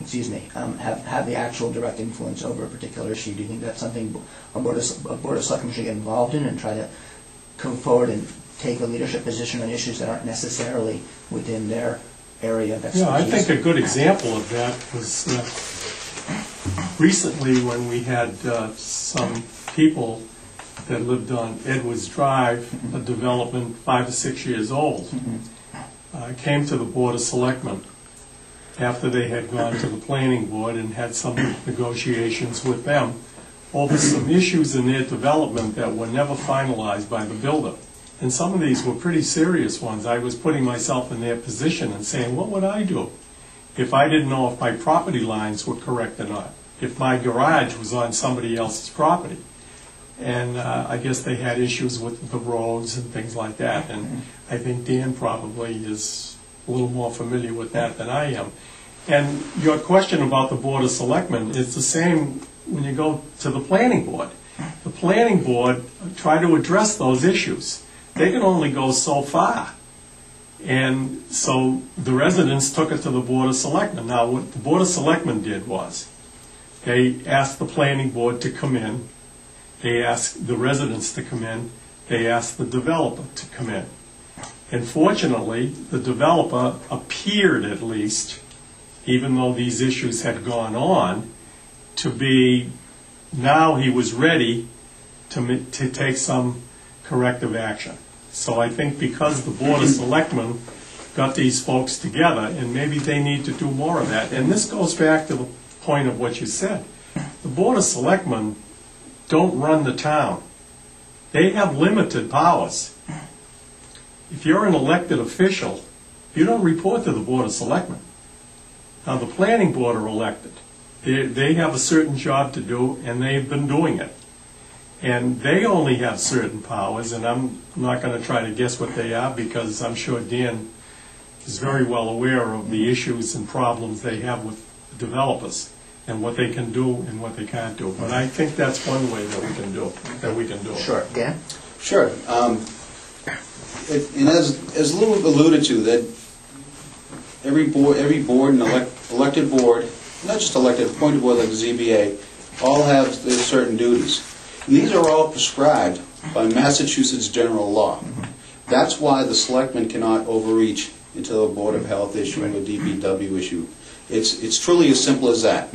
excuse me, have the actual direct influence over a particular issue? Do you think that's something a board of selectmen should get involved in and try to come forward and take a leadership position on issues that aren't necessarily within their area of expertise? Yeah, I think a good example of that was recently when we had some people that lived on Edwards Drive, a development 5 or 6 years old, came to the Board of Selectmen after they had gone to the planning board and had some negotiations with them over some issues in their development that were never finalized by the builder. And some of these were pretty serious ones. I was putting myself in their position and saying, what would I do if I didn't know if my property lines were correct or not, if my garage was on somebody else's property? And I guess they had issues with the roads and things like that. And I think Dan probably is a little more familiar with that than I am. And your question about the Board of Selectmen is the same when you go to the planning board. The planning board try to address those issues. They can only go so far. And so the residents took it to the Board of Selectmen. Now, what the Board of Selectmen did was they asked the planning board to come in. They asked the residents to come in. They asked the developer to come in. And fortunately, the developer appeared, at least, even though these issues had gone on, to be, now he was ready to take some corrective action. So I think because the Board of Selectmen got these folks together, and maybe they need to do more of that. And this goes back to the point of what you said. The Board of Selectmen don't run the town. They have limited powers. If you're an elected official, you don't report to the Board of Selectmen. Now, the planning board are elected. They have a certain job to do, and they've been doing it. And they only have certain powers, and I'm not going to try to guess what they are, because I'm sure Dan is very well aware of the issues and problems they have with developers and what they can do and what they can't do. But I think that's one way that we can do it. Sure. Dan? Sure. And as Lou alluded to, that every board and elected board, not just elected, appointed board like the ZBA, all have their certain duties. And these are all prescribed by Massachusetts general law. That's why the selectmen cannot overreach into a Board of Health issue or DPW issue. It's truly as simple as that.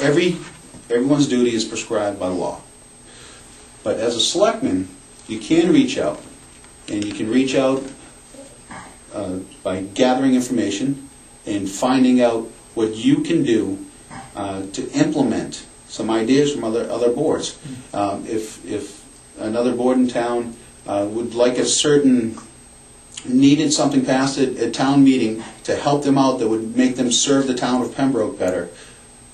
Everyone's duty is prescribed by law. But as a selectman, you can reach out, and you can reach out by gathering information and finding out what you can do to implement some ideas from other boards. If another board in town would like needed something passed at town meeting to help them out that would make them serve the town of Pembroke better,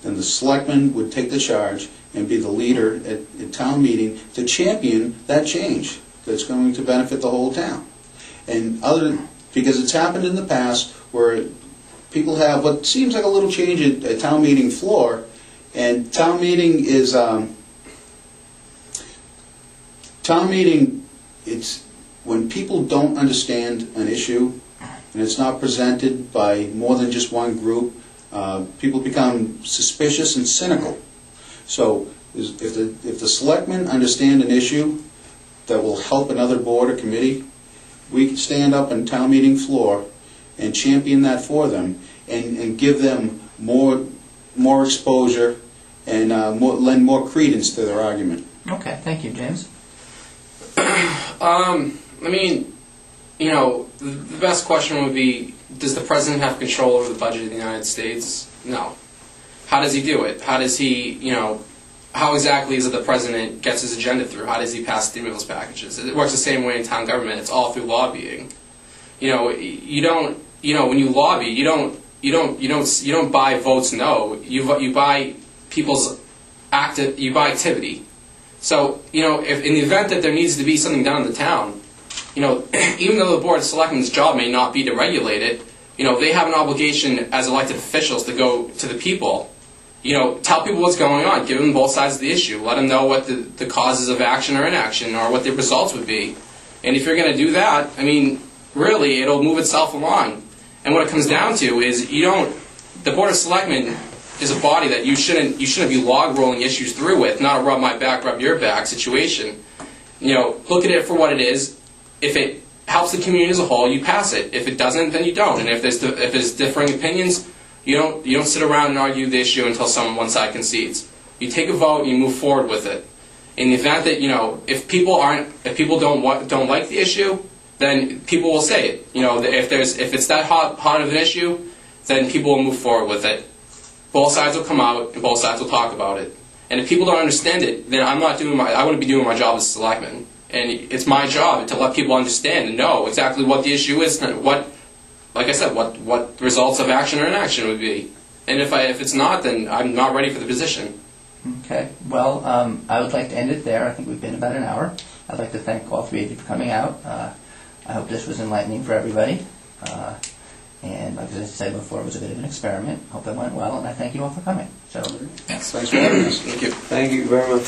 then the selectman would take the charge and be the leader at town meeting to champion that change that's going to benefit the whole town. And because it's happened in the past where people have what seems like a little change at town meeting floor, and town meeting is it's when people don't understand an issue and it's not presented by more than just one group, people become suspicious and cynical. So if the selectmen understand an issue that will help another board or committee, we can stand up on town meeting floor and champion that for them and give them more exposure and lend more credence to their argument. Okay, thank you, James. I mean, you know, the best question would be, does the president have control over the budget of the United States? No. How does he do it? How does he, you know, how exactly is it the president gets his agenda through? How does he pass stimulus packages? It works the same way in town government. It's all through lobbying. You know, you don't, you know, when you lobby, you don't buy votes no. You buy people's activity. So, you know, if in the event that there needs to be something done in the town, you know, even though the Board of Selectmen's job may not be to regulate it, you know, they have an obligation as elected officials to go to the people, you know, tell people what's going on, give them both sides of the issue, let them know what the causes of action or inaction or what the results would be. And if you're going to do that, I mean, really, it'll move itself along. And what it comes down to is the Board of Selectmen is a body that you shouldn't be log rolling issues through with, not a rub my back, rub your back situation. You know, look at it for what it is. If it helps the community as a whole, you pass it. If it doesn't, then you don't. And if there's differing opinions, you don't sit around and argue the issue until one side concedes. You take a vote and you move forward with it. In the event that, you know, if people don't like the issue, then people will say it. You know, if it's that hot of an issue, then people will move forward with it. Both sides will come out and both sides will talk about it. And if people don't understand it, then I wouldn't be doing my job as a selectman. And it's my job to let people understand and know exactly what the issue is, and like I said, what the results of action or inaction would be. And if it's not, then I'm not ready for the position. Okay. Well, I would like to end it there. I think we've been about an hour. I'd like to thank all three of you for coming out. I hope this was enlightening for everybody. And like I said before, it was a bit of an experiment. Hope it went well, and I thank you all for coming. So, Thanks for having us. Thank you. Thank you very much.